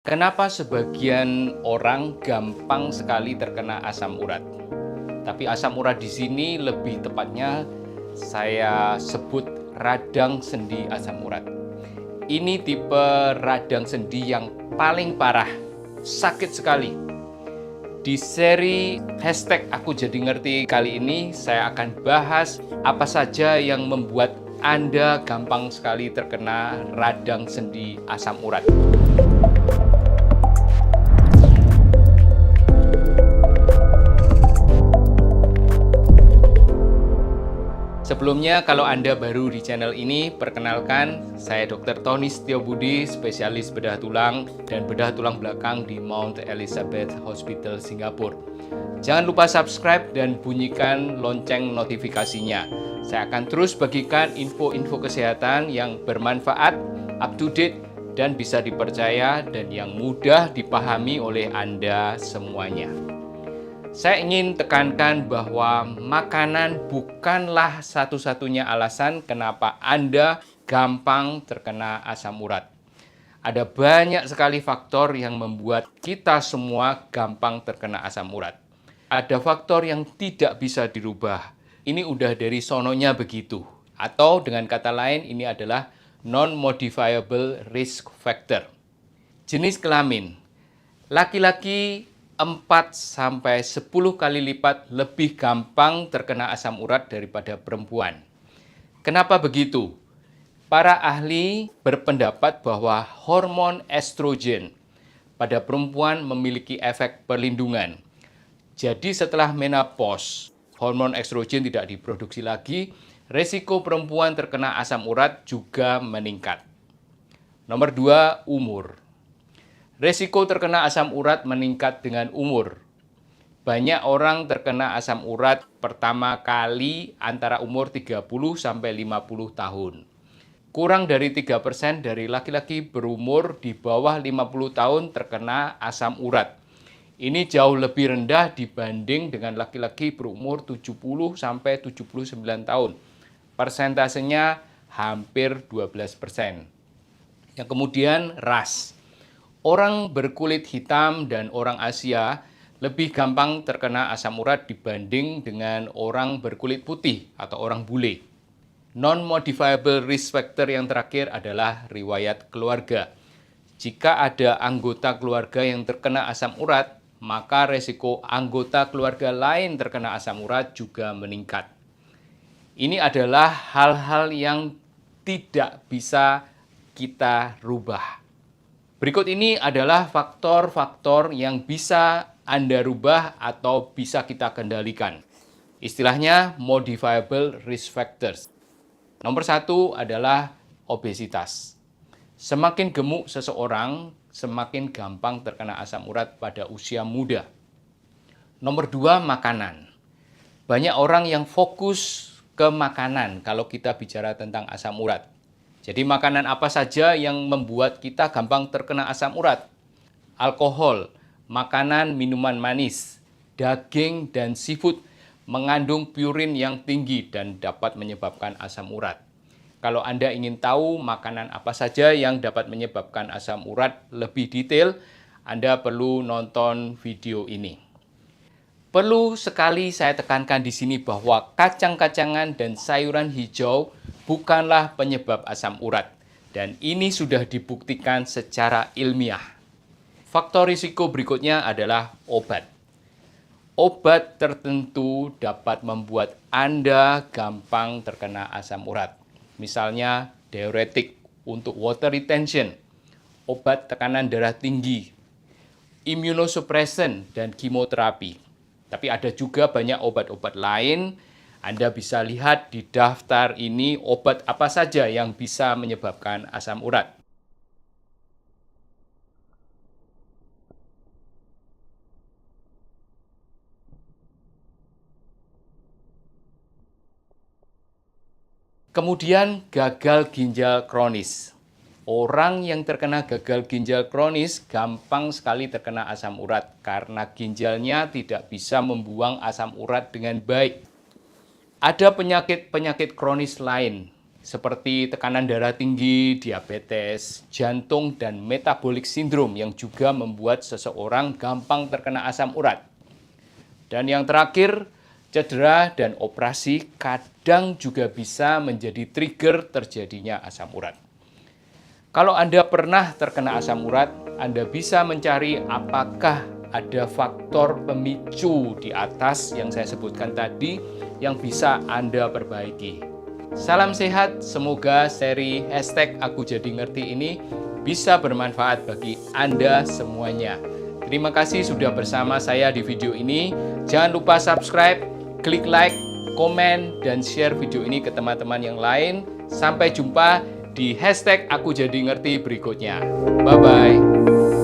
Kenapa sebagian orang gampang sekali terkena asam urat? Tapi asam urat di sini lebih tepatnya saya sebut radang sendi asam urat. Ini tipe radang sendi yang paling parah, sakit sekali. Di seri hashtag Aku Jadi Ngerti kali ini saya akan bahas apa saja yang membuat Anda gampang sekali terkena radang sendi asam urat. Sebelumnya, kalau Anda baru di channel ini, perkenalkan, saya Dr. Tony Setiobudi, spesialis bedah tulang dan bedah tulang belakang di Mount Elizabeth Hospital, Singapura. Jangan lupa subscribe dan bunyikan lonceng notifikasinya. Saya akan terus bagikan info-info kesehatan yang bermanfaat, up to date, dan bisa dipercaya dan yang mudah dipahami oleh Anda semuanya. Saya ingin tekankan bahwa makanan bukanlah satu-satunya alasan kenapa Anda gampang terkena asam urat. Ada banyak sekali faktor yang membuat kita semua gampang terkena asam urat. Ada faktor yang tidak bisa dirubah. Ini udah dari sononya begitu. Atau dengan kata lain, ini adalah non-modifiable risk factor. Jenis kelamin. Laki-laki 4-10 kali lipat lebih gampang terkena asam urat daripada perempuan. Kenapa begitu? Para ahli berpendapat bahwa hormon estrogen pada perempuan memiliki efek perlindungan. Jadi setelah menopause, hormon estrogen tidak diproduksi lagi, resiko perempuan terkena asam urat juga meningkat. Nomor 2, umur. Resiko terkena asam urat meningkat dengan umur. Banyak orang terkena asam urat pertama kali antara umur 30 sampai 50 tahun. Kurang dari 3% dari laki-laki berumur di bawah 50 tahun terkena asam urat. Ini jauh lebih rendah dibanding dengan laki-laki berumur 70 sampai 79 tahun. Persentasenya hampir 12%. Yang kemudian ras. Orang berkulit hitam dan orang Asia lebih gampang terkena asam urat dibanding dengan orang berkulit putih atau orang bule. Non-modifiable risk factor yang terakhir adalah riwayat keluarga. Jika ada anggota keluarga yang terkena asam urat, maka resiko anggota keluarga lain terkena asam urat juga meningkat. Ini adalah hal-hal yang tidak bisa kita rubah. Berikut ini adalah faktor-faktor yang bisa Anda rubah atau bisa kita kendalikan. Istilahnya modifiable risk factors. Nomor 1 adalah obesitas. Semakin gemuk seseorang, semakin gampang terkena asam urat pada usia muda. Nomor 2, makanan. Banyak orang yang fokus ke makanan kalau kita bicara tentang asam urat. Jadi makanan apa saja yang membuat kita gampang terkena asam urat? Alkohol, makanan minuman manis, daging dan seafood mengandung purin yang tinggi dan dapat menyebabkan asam urat. Kalau Anda ingin tahu makanan apa saja yang dapat menyebabkan asam urat lebih detail, Anda perlu nonton video ini. Perlu sekali saya tekankan di sini bahwa kacang-kacangan dan sayuran hijau bukanlah penyebab asam urat, dan ini sudah dibuktikan secara ilmiah. Faktor risiko berikutnya adalah obat. Obat tertentu dapat membuat Anda gampang terkena asam urat. Misalnya diuretik untuk water retention, obat tekanan darah tinggi, immunosuppressant, dan kemoterapi. Tapi ada juga banyak obat-obat lain. Anda bisa lihat di daftar ini obat apa saja yang bisa menyebabkan asam urat. Kemudian gagal ginjal kronis. Orang yang terkena gagal ginjal kronis gampang sekali terkena asam urat karena ginjalnya tidak bisa membuang asam urat dengan baik. Ada penyakit-penyakit kronis lain seperti tekanan darah tinggi, diabetes, jantung, dan metabolic syndrome yang juga membuat seseorang gampang terkena asam urat. Dan yang terakhir, cedera dan operasi kadang juga bisa menjadi trigger terjadinya asam urat. Kalau Anda pernah terkena asam urat, Anda bisa mencari apakah ada faktor pemicu di atas yang saya sebutkan tadi yang bisa Anda perbaiki. Salam sehat, semoga seri #AkuJadiNgerti ini bisa bermanfaat bagi Anda semuanya. Terima kasih sudah bersama saya di video ini. Jangan lupa subscribe, klik like, komen, dan share video ini ke teman-teman yang lain. Sampai jumpa di #AkuJadiNgerti berikutnya. Bye-bye.